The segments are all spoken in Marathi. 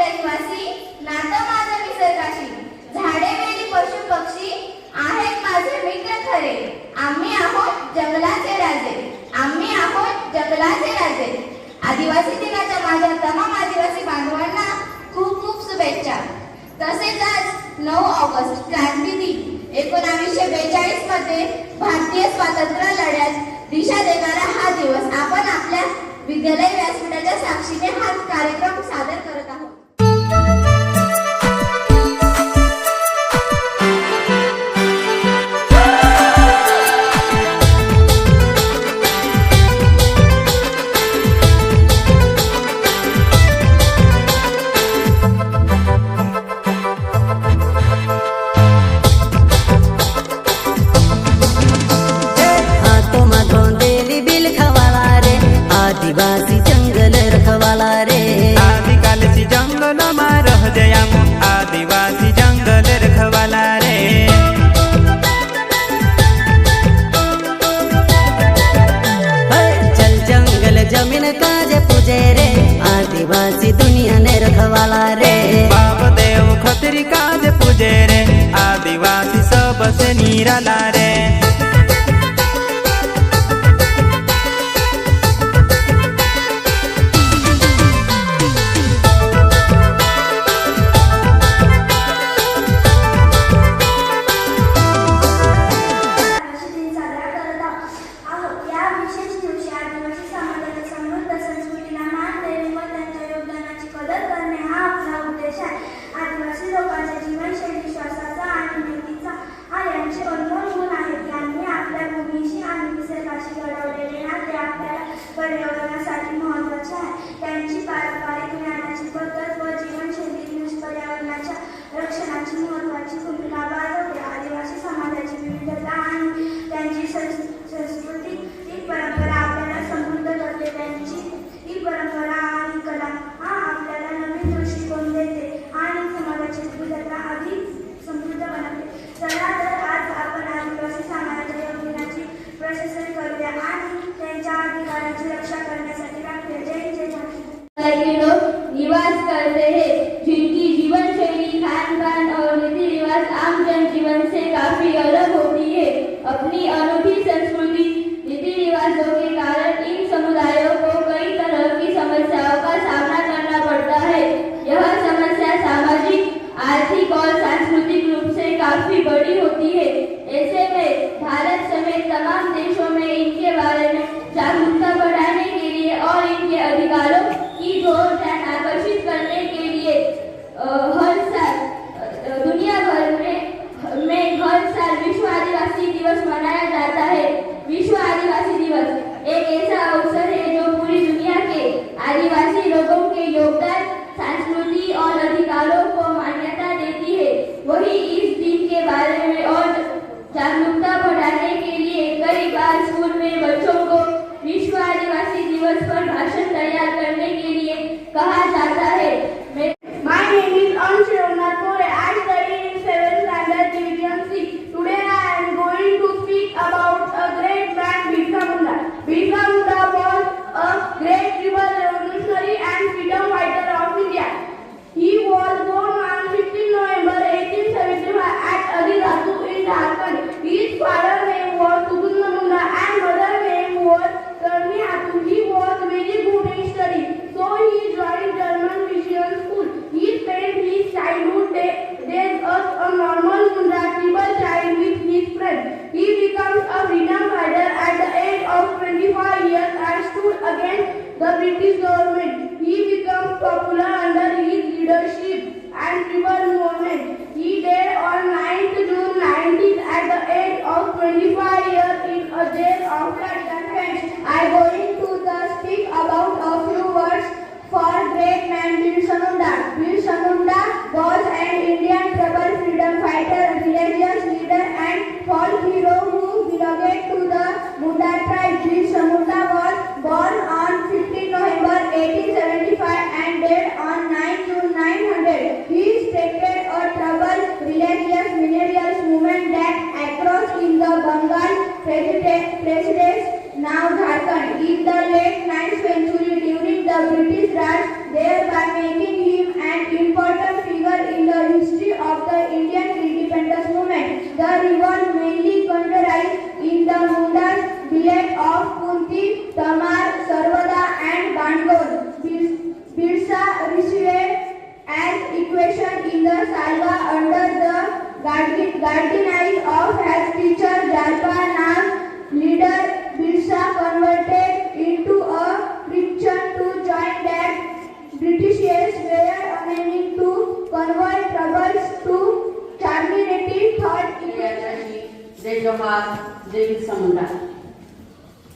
रहिवासी, नातं माझं निसर्गाशी. झाडे वेली पशु पक्षी आहेत माझे मित्र खरे. आम्ही आहोत जंगलाचे राजे, आम्ही आहोत जंगलाचे राजे. आदिवासी दिनाच्या माझ्या तमाम आदिवासी बांधवांना खूप खूप शुभेच्छा. तसेच आज 9 ऑगस्ट क्रांती दिन 1942 मध्ये भारतीय स्वातंत्र्य लढ्यात दिशा देणारा हा दिवस आपण आपल्या विद्यालय व्यासपीठाच्या साक्षीने हा कार्यक्रम सादर करत आहोत. आदिवासी जंगल रखवाला रे, आदिकालसी जंगल में रह जया आदिवासी जंगल रखवाला रे. चल जंगल जमीन काज पूजे रे, आदिवासी दुनिया ने रखवाला रे. बाप देव खतरी काज पूजे रे, आदिवासी सबसे निराला रे. पर्यावरणासाठी महत्त्वाचे आहे. त्यांची पारंपरिक ज्ञानाची पद्धत व जीवनशैली पर्यावरणाच्या रक्षणाची महत्त्वाची भूमिका बजावते. आदिवासी समाजाची विविधता आणि त्यांची सांस्कृतिक परंपरा आपल्याला समृद्ध करते. त्यांची ही परंपरा आणि कला आपल्याला नवीन दृष्टिकोन देते आणि समाजाची विविधता अधिक समृद्ध बनवते. चला तर आज आपण आदिवासी समाजाच्या योगदानाची प्रशंसा करूया आणि त्यांच्या अधिकारांची रक्षा करण्यासाठी राखूया. जय जय भारत. लोग निवास करते हैं, जिनकी जीवन शैली, खान पान और रीति रिवाज आम जनजीवन से काफी अलग होती है. अपनी अनूठी संस्कृति रीति रिवाजों के कारण इन समुदायों को कई तरह की समस्याओं का सामना करना पड़ता है. यह समस्या सामाजिक, आर्थिक और सांस्कृतिक रूप से काफी बड़ी होती है. ऐसे में भारत समेत तमाम देशों में इनके बारे में जागरूकता बढ़ाने के लिए और इनके अधिकारों की ओर ध्यान आकर्षित करने के लिए हर साल दुनिया भर में हर साल विश्व आदिवासी दिवस मनाया जाता है. विश्व आदिवासी दिवस एक ऐसा अवसर है जो पूरी दुनिया के आदिवासी लोगों के योगदान, संस्कृति और अधिकारों को मान्यता देती है. वही इस दिन के बारे में और जागरूकता बढ़ाने के लिए कई बार स्कूल में बच्चों को विश्व आदिवासी दिवस पर भाषण तैयार करने के लिए कहा जाता guiding eyes of his teacher Jalpanan, leader Birsa converted into a Christian to join that Britishers were unable to convert troubles to charity thought जय जोहार जय बिरसा मुंडा।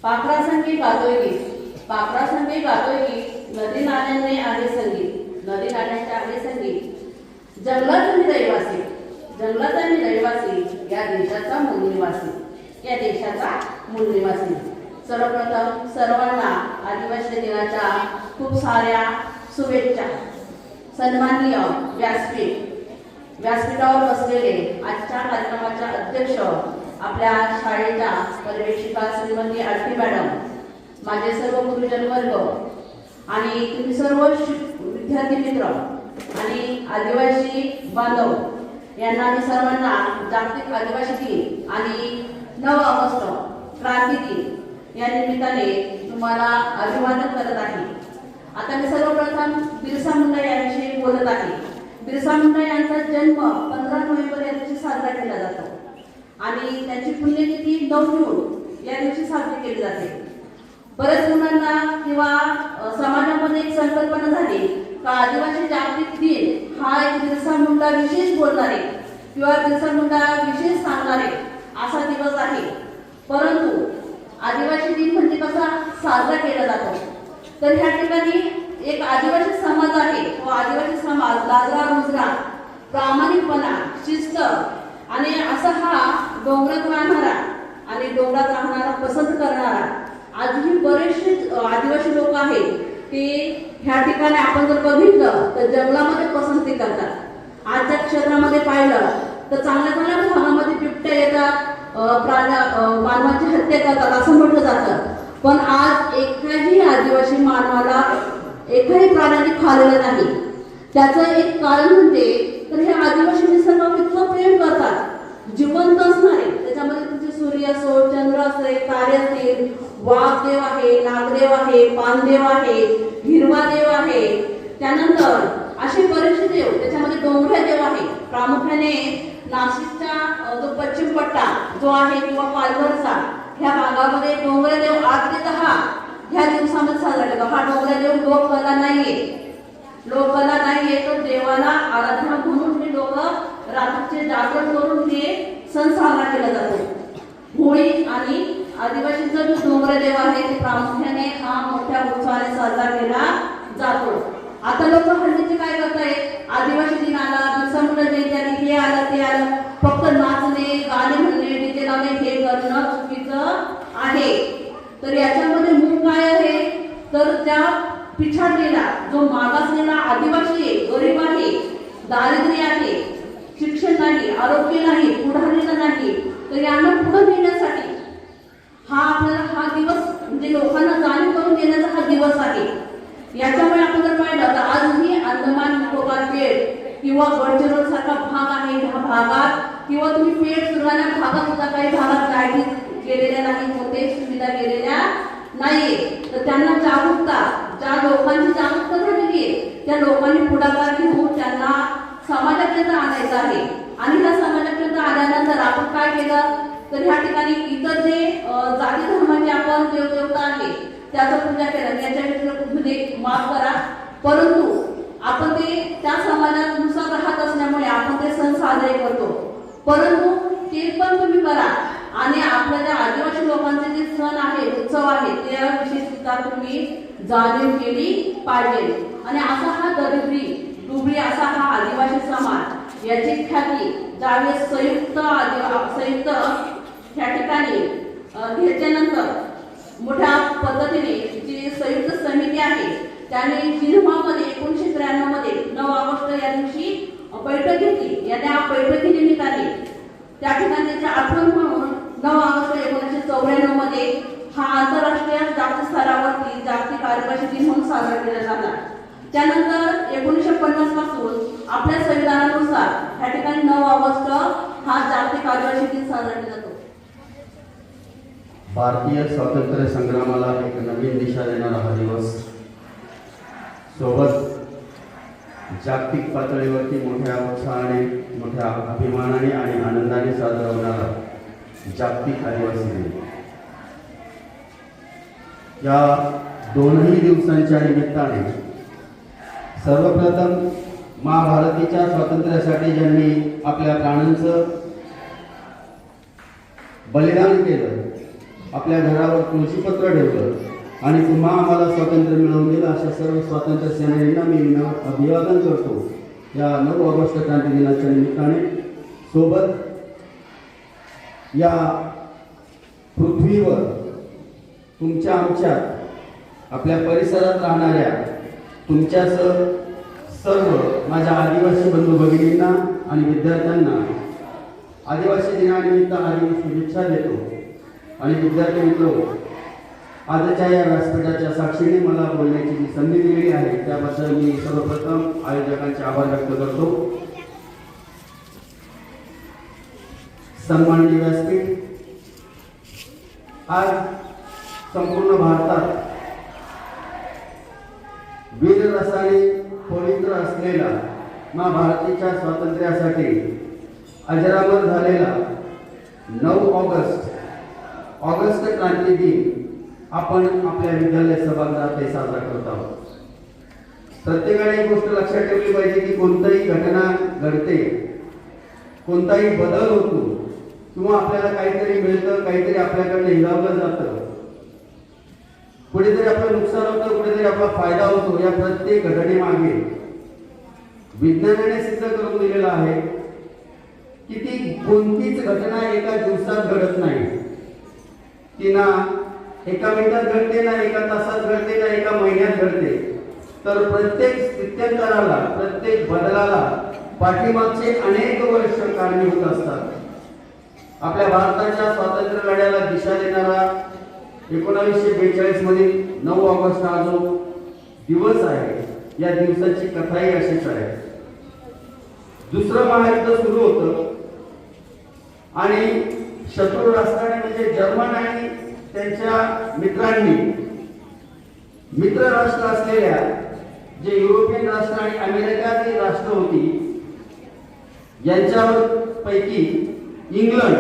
पाखरा संगी गातोय गीत, पाखरा संगी गातोय गीत, नदी नाल्यांनी आले संगीत, नदी नाल्यांच्या आले संगीत। जंगलात मी रहिवासी, जंगलात मी रहिवासी, या देशाचा मूळ निवासी, या देशाचा मूळ निवासी। सर्वप्रथम सर्वांना आदिवासी दिनाच्या खूप साऱ्या शुभेच्छा। सन्माननीय व्यासपीठावर बसलेले आजच्या कार्यक्रमाच्या अध्यक्ष आपल्या शाळेच्या पर्यवेक्षिका श्रीमती आरती मॅडम, माझे सर्व गुरुजन वर्ग आणि तुम्ही सर्व विद्यार्थी मित्र आणि आदिवासी बांधव यांना मी सर्वांना जागतिक आदिवासी दिन आणि 9 ऑगस्ट क्रांती दिन या निमित्ताने तुम्हाला अभिवादन करत आहे। आता मी सर्वप्रथम बिरसा मुंडा यांविषयी बोलत आहे। बिरसा मुंडा यांचा जन्म 15 नोव्हेंबर या दिवशी साजरा केला जातो आणि त्यांची पुण्यतिथी 9 जून या दिवशी साजरी केली जाते। बरेच मुलांना किंवा समाजामध्ये एक संकल्पना झाली का आदिवासी जागतिक दिन हा एक बिरसा मुंडा विशेष बोलणारे किंवा बिरसा मुंडा विशेष सांगणारे असा दिवस आहे। परंतु आदिवासी दिन म्हणजे कसा साजरा केला जातो, तर ह्या ठिकाणी एक आदिवासी समाज आहे। तो आदिवासी समाज लाजरा रुजरा, प्रामाणिकपणा, शिस्त आणि असा हा डोंगरात राहणारा आणि डोंगरात राहणारा पसंत करणारा आजही बरेचसे आदिवासी लोक आहेत ते ह्या ठिकाणी आपण जर बघितलं तर जंगलामध्ये पसंती करतात। आजच्या क्षेत्रामध्ये पाहिलं तर चांगल्या चांगल्या भागामध्ये बिबट्या येतात, मानवाची हत्या करतात असं म्हटलं जातं। पण आज एकाही आदिवासी मानवाला एकाही प्राण्याने खाल्लेलं नाही। त्याचं एक कारण म्हणजे तर हे आदिवासी निसर्गावर इतकं प्रेम करतात, जिवंत असणारे त्याच्यामध्ये तुमचे सूर्य असो, चंद्र असे, तारे असतील, वाघदेव आहे, नागदेव आहे, पानदेव आहे, हिरवा देव आहे, त्यानंतर असे बरेचसे देव, त्याच्यामध्ये डोंगऱ्या देव आहे। प्रामुख्याने नाशिकचा जो पश्चिम पट्टा जो आहे किंवा पालघरचा ह्या भागामध्ये डोंगऱ्या देव 8 ते 10 ह्या दिवसामध्ये साजरा केला। हा डोंगऱ्या देव लोककला नाहीये, लोककला नाहीये, तर देवाला आराधना म्हणून हे लोक रात्रीचे जागरण करून हे सण साजरा केला जातो। होळी आणि आदिवासींचा जो डोंगऱ्या देव आहे ते प्रामुख्याने हा मोठ्या उत्साहाने साजरा केला जातो। आता लोक हल्लीचे काय करतायत, आदिवासी दिन आला, बिरसा मुंडा जयंती आली, हे आलं ते आलं, फक्त नाचणे, गाणे म्हणणे, डीजे लावणे हे करणं चुकीचं आहे। तर याच्यामध्ये मूळ काय आहे, तर त्या पिछाडलेला जो मागासलेला आदिवासी आहे, गरीब आहे, दारिद्र्य आहे, शिक्षण नाही, आरोग्य नाही, पुढारलेला नाही, तर यांना पुढे नेण्यासाठी हा आपल्याला हा दिवस म्हणजे लोकांना जाणीव करून देण्याचा हा दिवस आहे। याच्यामुळे आपण जर पाहिलं तर आजही अंदमान निकोबार बेट किंवा गडचिरोली सारखा भाग आहे, ह्या भागात किंवा तुम्ही पेठ सुरवाना भागात सुद्धा काही भागात लाईटी गेलेल्या नाही, कोणत्याही सुविधा गेलेल्या नाहीये। तर त्यांना जागरूकता, ज्या लोकांची जागरूकता झालेली आहे त्या लोकांनी पुढाकार घेऊन त्यांना समाजापर्यंत आणायचं आहे। आणि ह्या समाजापर्यंत आल्यानंतर आपण काय केलं, तर ह्या ठिकाणी इतर जे जाती धर्माचे आपण देवदेवता आहे त्याचं पूजा केलं, याच्या व्यतिरिक्त माफ करा, परंतु आपण ते त्या समाजानुसार राहत असल्यामुळे आपण ते सण साजरे करतो। परंतु ते पण तुम्ही करा आणि आपल्या त्या आदिवासी लोकांचे जे सण आहे, उत्सव आहे, त्याविषयी सुद्धा तुम्ही जाणीव केली पाहिजे। आणि असा हा दुबळी असा हा आदिवासी समाज याची ख्याती ज्यावेळेस संयुक्त ह्या ठिकाणी घेतल्यानंतर मोठ्या पद्धतीने जी संयुक्त समिती आहे त्याने जिल्ह्यामध्ये 1993 मध्ये 9 ऑगस्ट या दिवशी बैठक घेतली। या त्या बैठकीनिमित्ताने त्या ठिकाणी त्याची आठवण म्हणून 9 ऑगस्ट 1994 मध्ये हा आंतरराष्ट्रीय जागतिक स्तरावरती जागतिक आदिवासी दिन म्हणून साजरा केला झाला। त्यानंतर 1950 पासून आपल्या संविधानानुसार ह्या ठिकाणी 9 ऑगस्ट हा जागतिक आदिवासी दिन साजरा केला जातो। भारतीय स्वातंत्र्य संग्रामाला एक नवीन दिशा देणारा हा दिवस, सोबत जागतिक पातळीवरती मोठ्या उत्साहाने, मोठ्या अभिमानाने आणि आनंदाने साजरा होणारा जागतिक आदिवासी दिन. या दोनही दिवसांच्या निमित्ताने सर्वप्रथम महाभारतीच्या स्वातंत्र्यासाठी ज्यांनी आपल्या प्राणांचं बलिदान केलं, आपल्या घरावर तुळशीपत्र ठेवलं आणि पुन्हा आम्हाला स्वातंत्र्य मिळवून दिलं, अशा सर्व स्वातंत्र्य सेनानींना मी अभिवादन करतो. या 9 ऑगस्ट क्रांती दिनाच्या निमित्ताने सोबत या पृथ्वीवर तुमच्या आमच्या आपल्या परिसरात राहणाऱ्या तुमच्यासह सर्व माझ्या आदिवासी बंधू भगिनींना आणि विद्यार्थ्यांना आदिवासी दिनानिमित्त हार्दिक शुभेच्छा देतो. आणि विद्यार्थी मित्र, आजच्या या व्यासपीठाच्या साक्षीने मला बोलण्याची जी संधी दिलेली आहे त्याबद्दल मी सर्वप्रथम आयोजकांचे आभार व्यक्त करतो. सन्माननीय व्यासपीठ, आज संपूर्ण भारतात वीररसाने पवित्र असलेला महाभारतीच्या स्वातंत्र्यासाठी अजरामर झालेला 9 ऑगस्ट क्रांती दिन आपण आपल्या विद्यालय सभागृहात साजरा करत आहोत. प्रत्येकाने एक गोष्ट लक्षात ठेवली पाहिजे की कोणतीही घटना घडते, कोणताही बदल होतो किंवा आपल्याला काहीतरी मिळतं, काहीतरी आपल्याकडे हिरावलं जातं, कुठेतरी आपलं नुकसान होतं, कुठेतरी आपला फायदा होतो. या प्रत्येक घटनेमागे विज्ञानाने सिद्ध करून दिलेलं आहे की ती कोणतीच घटना एका दिवसात घडत नाही. ती ना एका मिनिटात घडते, ना एका तासात घडते, ना एका महिन्यात घडते. तर प्रत्येक स्थित्यंतराला, प्रत्येक बदलाला पाठीमागचे अनेक वर्ष कारणीभूत असतात. आपल्या भारताच्या स्वातंत्र्य लढ्याला दिशा देणारा 1942 मधील 9 ऑगस्ट हा जो दिवस आहे, या दिवसाची कथाही अशीच आहे. दुसरं महायुद्ध सुरू होतं आणि शत्रू राष्ट्राने म्हणजे जर्मन आणि त्यांच्या मित्रांनी, मित्र राष्ट्र असलेल्या जे युरोपियन राष्ट्र आणि अमेरिकाची राष्ट्र होती, यांच्यावर पैकी इंग्लंड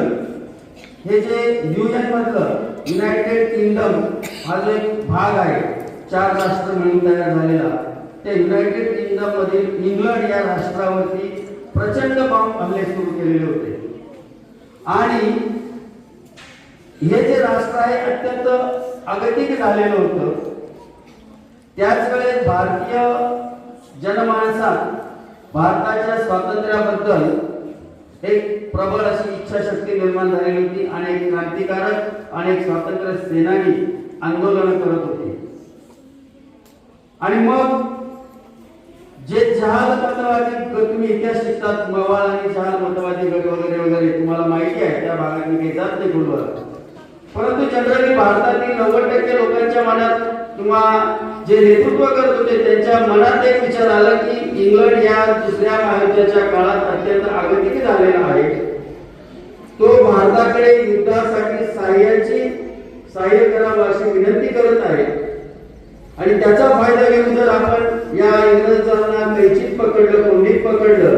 हे जे युएन मधलं युनायटेड किंगडम हा जो एक भाग आहे, 4 राष्ट्र मिळून तयार झालेला, त्या युनायटेड किंगडम मधील इंग्लंड या राष्ट्रावरती प्रचंड बॉम्ब हल्ले सुरू केलेले होते. आणि हे जे राष्ट्र आहे अत्यंत अगतिक झालेलं होतं. त्याच वेळेस भारतीय जनमानसात भारताच्या स्वातंत्र्याबद्दल एक प्रबळ अशी इच्छाशक्ती निर्माण झालेली होती. अनेक क्रांतिकारक, अनेक स्वातंत्र्य सेनानी आंदोलन करत होते. आणि मग जे जहाल मतवादी गट, तुम्ही इतिहास शिकतात, मवाळ आणि जहाल मतवादी गट वगैरे वगैरे तुम्हाला माहिती आहे, त्या भागात मी काही जात नाही बोलवर. परंतु जनरली भारतातील 90% लोकांच्या मनात किंवा जे नेतृत्व करत होते त्यांच्या मनात एक विचार आला की इंग्लंड या दुसऱ्या महायुद्धाच्या काळात अत्यंत आगतिक झालेला आहे, तो भारताकडे युद्धासाठी सहाय्य करावं अशी विनंती करत आहे. आणि त्याचा फायदा घेऊन जर आपण या इंग्रजांना कैचीत पकडलं, कोंडीत पकडलं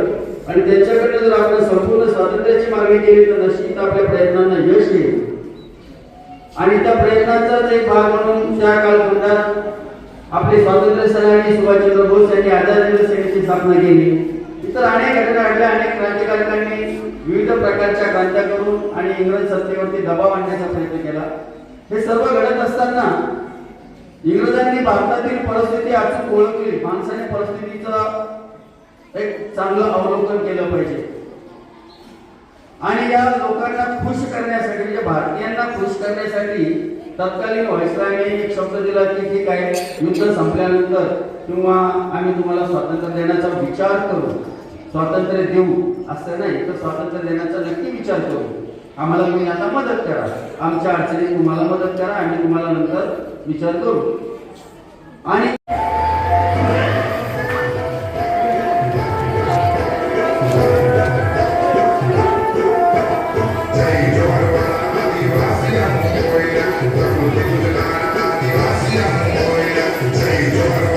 आणि त्यांच्याकडे जर आपण संपूर्ण स्वातंत्र्याची मागणी केली तर निश्चित आपल्या प्रयत्नांना यश येईल. आणि त्या प्रयत्नाचाच एक भाग म्हणून त्या कालखंडात आपले स्वातंत्र्य सेनानी सुभाषचंद्र बोस यांनी आझाद सेनेची स्थापना केली. इतर अनेक घटना घडल्या, अनेक क्रांतिकारकांनी विविध प्रकारच्या क्रांत्या करून आणि इंग्रज सत्तेवरती दबाव आणण्याचा प्रयत्न केला. हे सर्व घडत असताना इंग्रजांनी भारतातील परिस्थिती अचूक ओळखली. माणसाने परिस्थितीचं एक चांगलं अवलोकन केलं पाहिजे आणि या लोकांना खुश करण्यासाठी, म्हणजे भारतीयांना खुश करण्यासाठी तत्कालीन व्हाईसरॉयने एक शब्द दिला की ठीक आहे, युद्ध संपल्यानंतर किंवा आम्ही तुम्हाला स्वातंत्र्य देण्याचा विचार करू, स्वातंत्र्य देऊ असं नाही तर स्वातंत्र्य देण्याचा नक्की विचार करू, आम्हाला तुम्ही आता मदत करा, आमच्या अडचणीत तुम्हाला मदत करा, आम्ही तुम्हाला नंतर विचार करू. आणि Jai Jai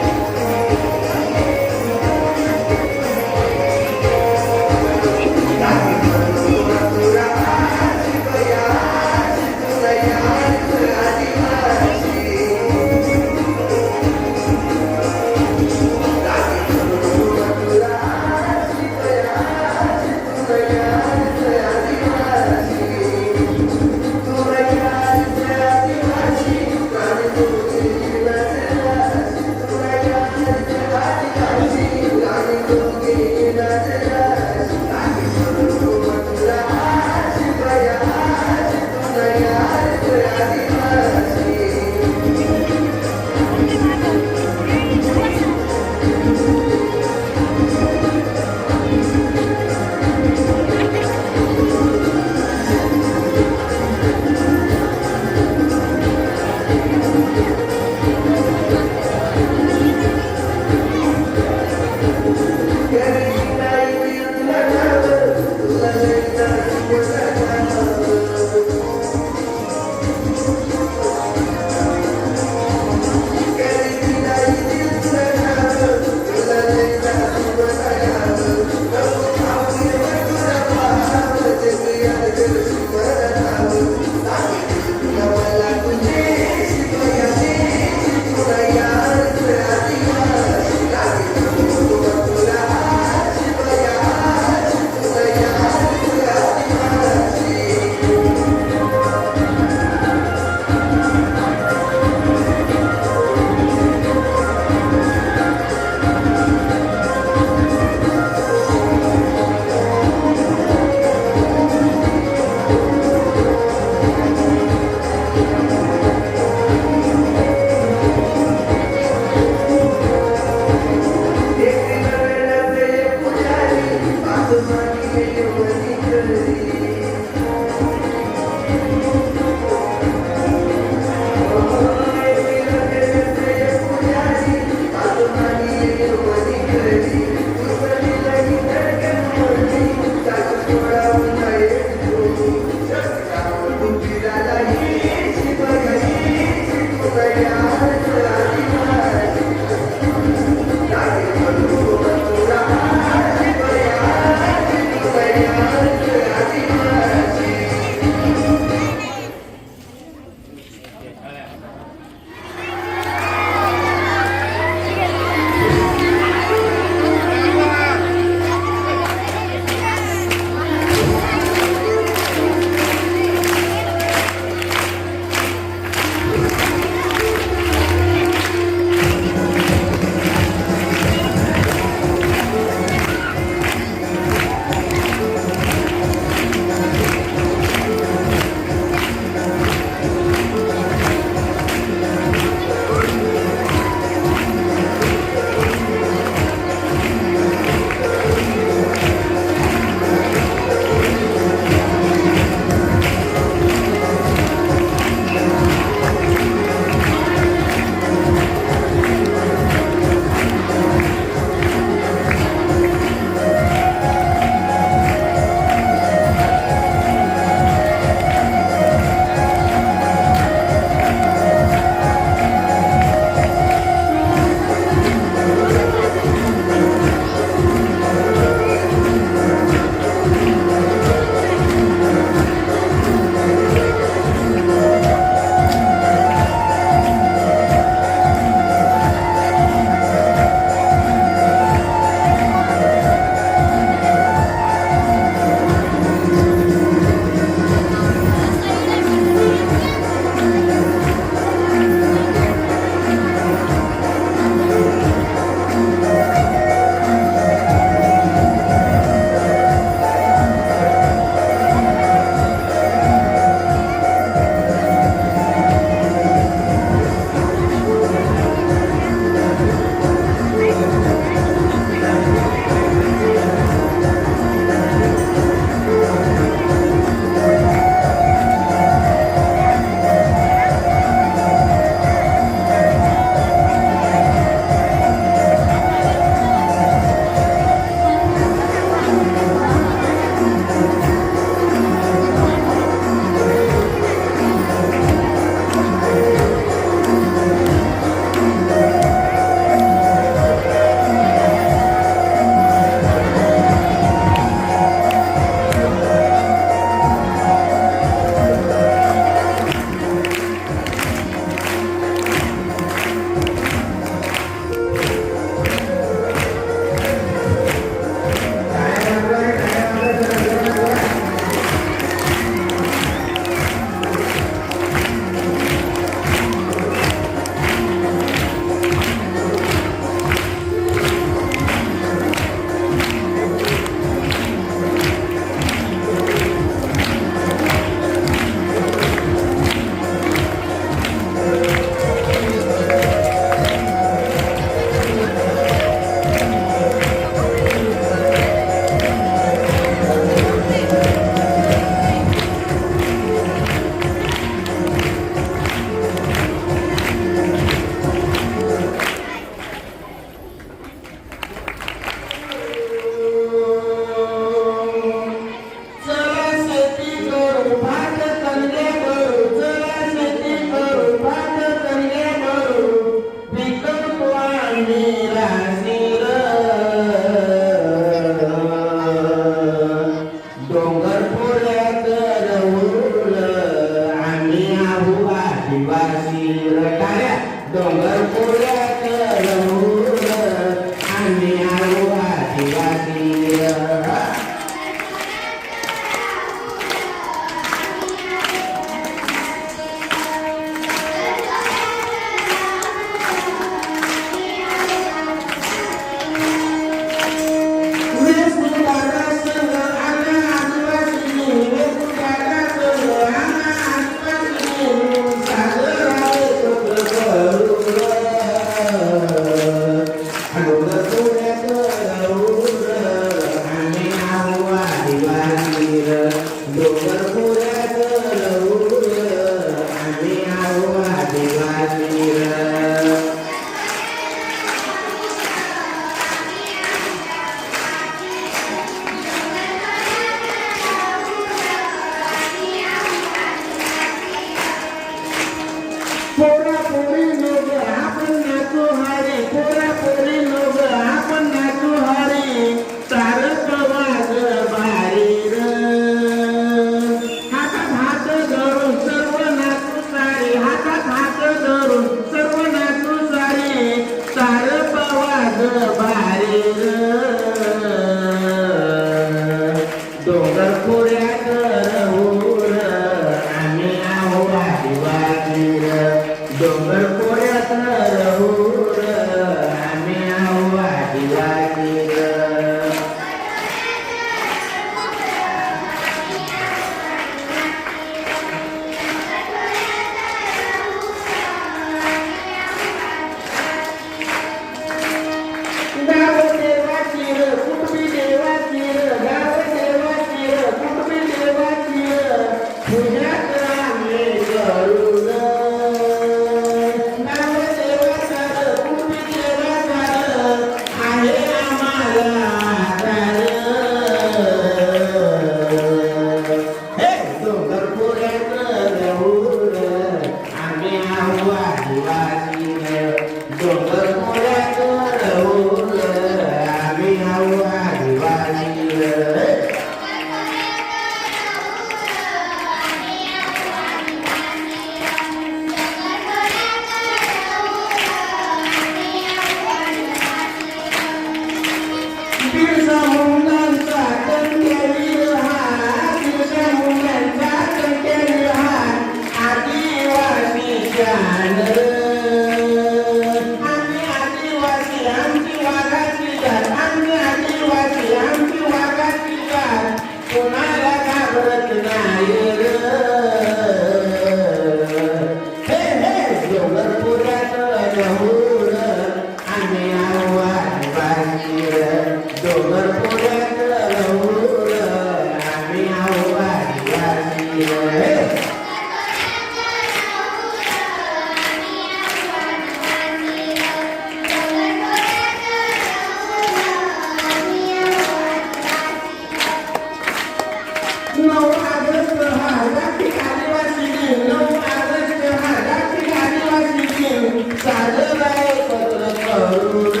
9 ऑगस्ट हा जागतिक आदिवासी दिन, 9 ऑगस्ट हा जागतिक आदिवासी दिन साजरा एकत्र करून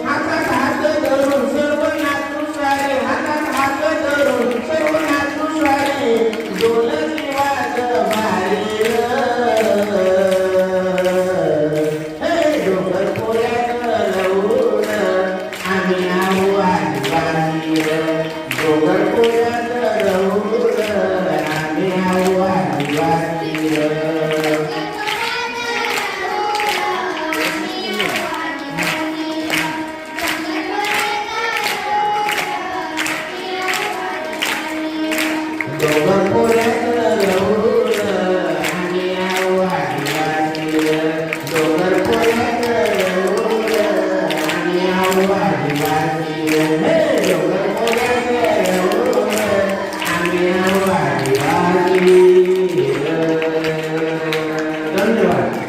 हातात हात धरून सर्व नातूसारे, हातात हात धरून सर्व नातूसारे डोलकी वाजवारे हे डोंगर पोऱ्यात लवून आम्ही आहो आदिवासी डोंगर पोऱ्यात लवून आम्ही आहो आदिवासी डोंगर पोऱ्यात लवून आम्ही आहो आदिवासी डोंगर पोऱ्यात लवून आम्ही आहो आदिवासी हे डोंगर पोऱ्यात लवून आम्ही आहो आदिवासी धन्यवाद.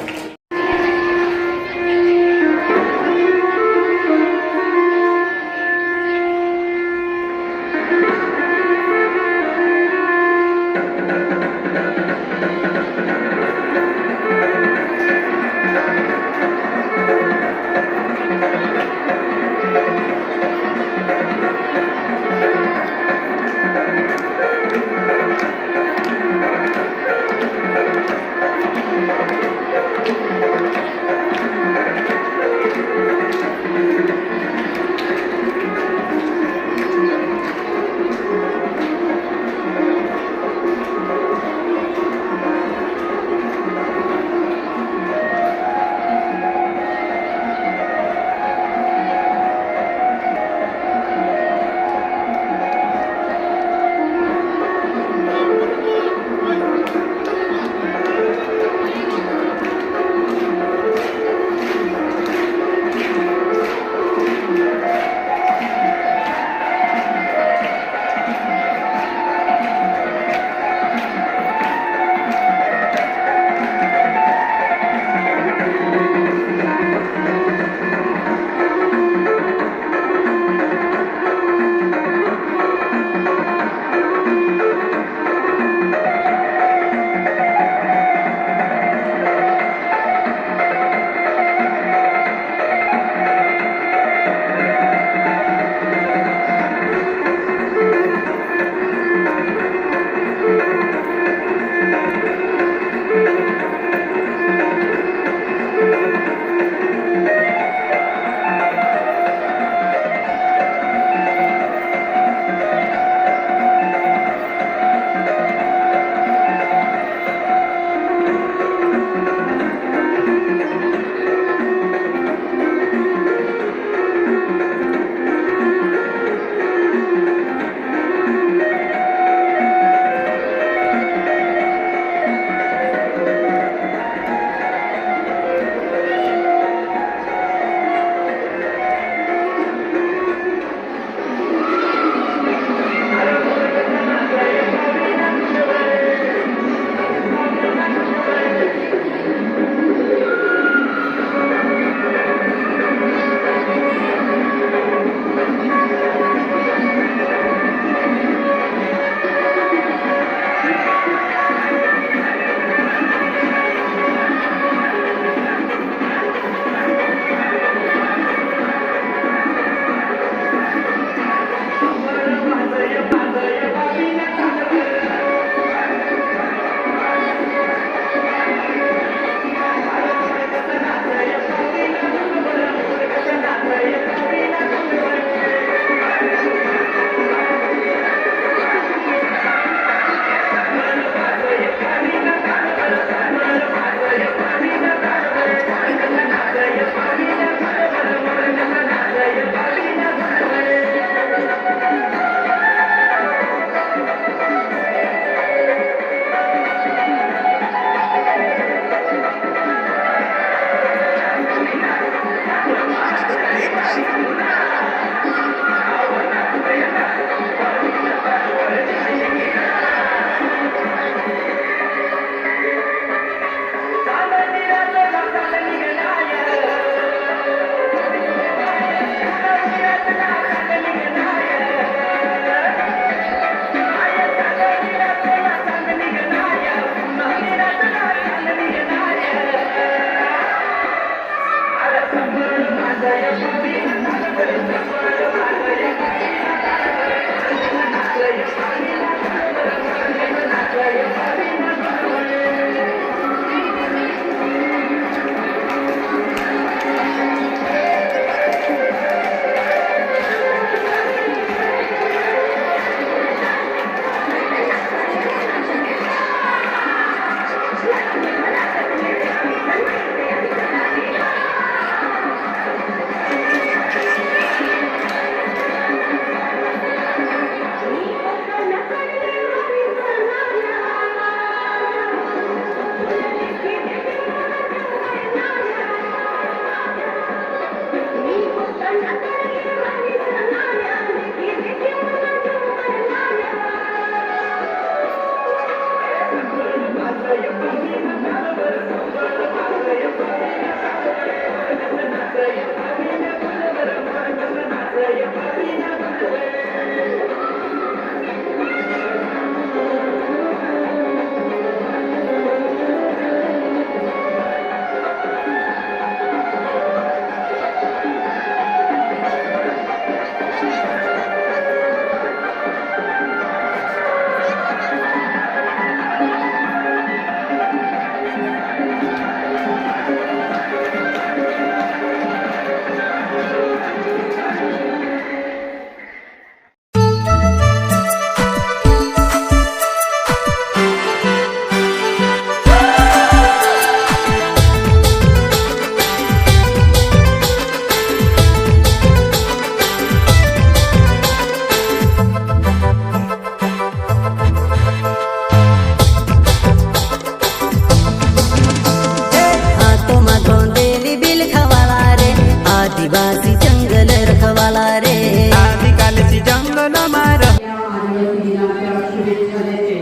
आदिवासी दिनाच्या शुभेच्छा देते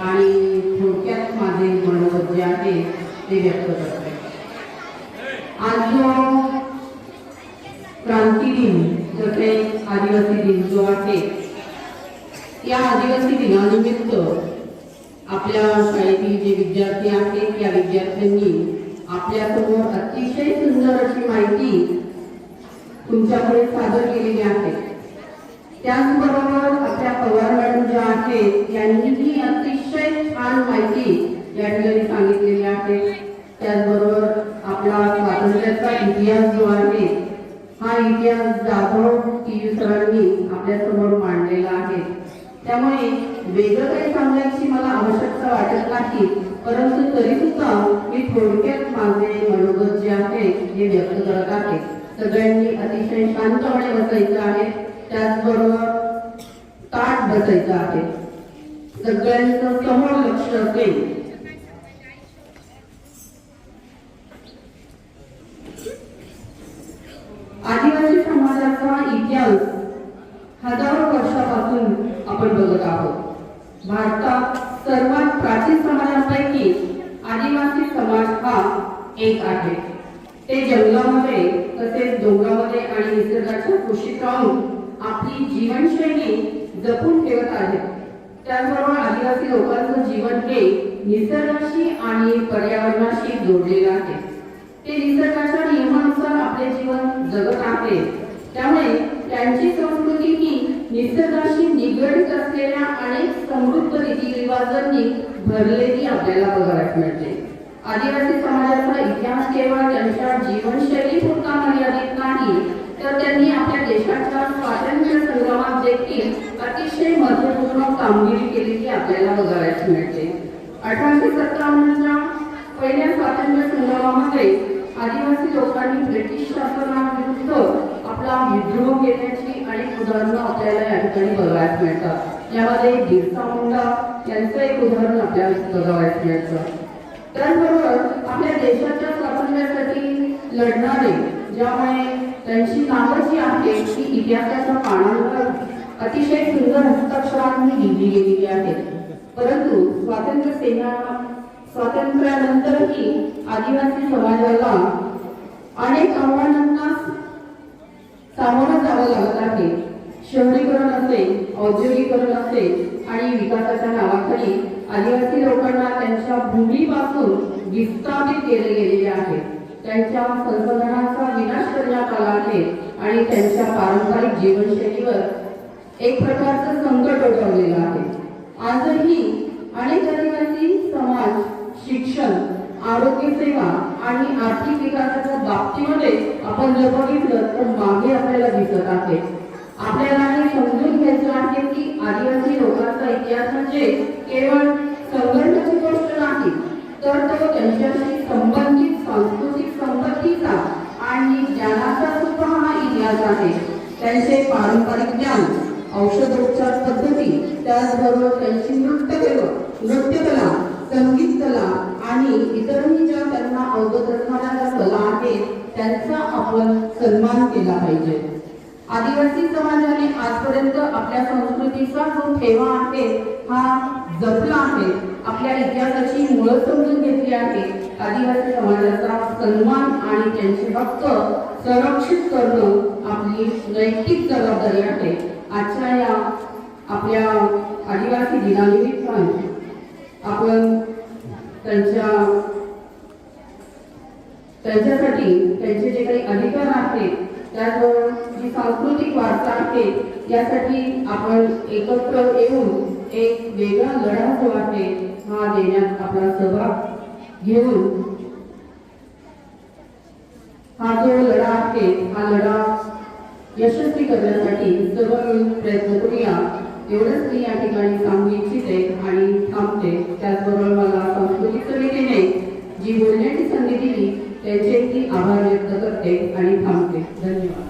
आणि थोडक्यात माझे मनोगत जे आहे ते व्यक्त करते. आज जो क्रांती दिन जसे आदिवासी दिन जो आहे, या आदिवासी दिनानिमित्त आपल्या शाळेतील जे विद्यार्थी आहेत या विद्यार्थ्यांनी आपल्यासमोर अतिशय सुंदर अशी माहिती तुमच्याकडे सादर केलेली आहे. त्याचबरोबर आपल्या पवार मॅडम ज्या आहेत यांनीही अतिशय छान माहिती या ठिकाणी सांगितलेली आहे. त्याचबरोबर आपला स्वातंत्र्याचा इतिहास जो आहे हा इतिहास जाधव टी सरांनी आपल्यासमोर मांडलेला आहे. त्यामुळे वेगळं काही सांगण्याची मला आवश्यकता वाटत नाही, परंतु तरी सुद्धा मी थोडक्यात माझे मनोगत जे आहे हे व्यक्त करत आहे. सगळ्यांनी अतिशय शांतपणे बसायचं आहे, त्याचबरोबर ताट बसायचं आहे, सगळ्यांचं समोर लक्ष असेल. आदिवासी समाजाचा इतिहास हजारो वर्षापासून आपण बघत आहोत. भारतात सर्वात प्राचीन समाजांपैकी आदिवासी समाज हा एक आहे. ते जंगलामध्ये तसेच डोंगरामध्ये आणि निसर्गाच्या कुशीत राहून आपली जीवनशैली जपून ठेवत आहेत. त्याचबरोबर आदिवासी लोकांचं जीवन हे निसर्गाशी आणि पर्यावरणाशी जोडलेलं आहे. ते निसर्गाच्या नियमानुसार आपले जीवन जगत आहे. त्यामुळे त्यांची संस्कृती ही निसर्गाशी निगडीत असलेल्या अनेक समृद्ध रीतिरिवाजांनी भरलेली आपल्याला बघायला मिळते. आदिवासी समाजाचा इतिहास केवळ त्यांच्या जीवनशैली पुरता मर्यादित नाही, तर त्यांनी आपल्या देशाच्या स्वातंत्र्य संग्रामात देखील अतिशय महत्त्वपूर्ण कामगिरी केलेली आपल्याला बघायला मिळते. 1857च्या पहिल्या स्वातंत्र्य संग्रामामध्ये आदिवासी लोकांनी ब्रिटिश शासनाविरुद्ध आपला विद्रोह केल्याची अनेक उदाहरणं आपल्याला या ठिकाणी बघायला मिळतात. यामध्ये बिरसा मुंडा यांचं एक उदाहरण आपल्याला बघायला मिळतं. त्याचबरोबर आपल्या देशाच्या स्वातंत्र्यासाठी लढणारे, ज्यामुळे त्यांची नावं जी आहेत ती इतिहासाच्या पानांवर अतिशय सुंदर हस्ताक्षरांनी लिहिली गेलेली आहेत. परंतु स्वातंत्र्यानंतरही आदिवासी समाजाला अनेक आव्हानांना सामोरं जावं लागत आहे. शहरीकरण असेल, औद्योगिकरण असेल आणि विकासाच्या नावाखाली आदिवासी लोकांना त्यांच्या भूमीपासून विस्थापित केले गेलेले आहे. त्यांच्या संसाधनांचा विनाश करण्यात आला आहे आणि त्यांच्या पारंपरिक जीवनशैलीवर एक प्रकारचं संकट ओढवलेलं आहे. आजही अनेक आदिवासी समाज शिक्षण, आरोग्य सेवा आणि आर्थिक विकासाच्या बाबतीमध्ये आपण जर बघितलं तर मागे आपल्याला दिसत आहे. आपल्याला हे समजून घ्यायचं आहे की आदिवासी लोकांचा इतिहास म्हणजे केवळ संघटनाची गोष्ट नाही, तर तो त्यांच्याशी संबंधित सांस्कृतिक संपत्तीचा आणि ज्ञानाचा सुद्धा हा इतिहास आहे. त्यांचे पारंपरिक ज्ञान, औषधोपचार पद्धती, त्याचबरोबर त्यांची नृत्यकला, संगीत कला आणि इतरही ज्या त्यांना अवगत असणाऱ्या ज्या कला आहेत त्यांचा आपण सन्मान केला पाहिजे. आदिवासी समाजाने आजपर्यंत आपल्या संस्कृतीचा जो ठेवा आहे हा जपला आहे. आपल्या इतिहासाची मुळं समजून घेतली आहे. आदिवासी समाजाचा सन्मान आणि त्यांचे हक्क संरक्षित करणं आपली नैतिक जबाबदारी आहे. आजच्या या आपल्या आदिवासी दिनानिमित्त आपण त्यांच्यासाठी त्यांचे जे काही अधिकार आहेत, त्याचबरोबर जी सांस्कृतिक वारसा आहे यासाठी आपण एकत्र येऊन एक वेगळा लढा जो आहे हा देण्यात आपला सहभाग घेऊन हा जो लढा आहे हा लढा यशस्वी करण्यासाठी सर्व मिळून प्रयत्न करूया. एवढंच मी या ठिकाणी सांगू इच्छिते आणि थांबते. त्याचबरोबर मला सांस्कृतिक समितीने जी बोलण्याची संधी दिली त्यांचेही आभार व्यक्त करते आणि थांबते. धन्यवाद.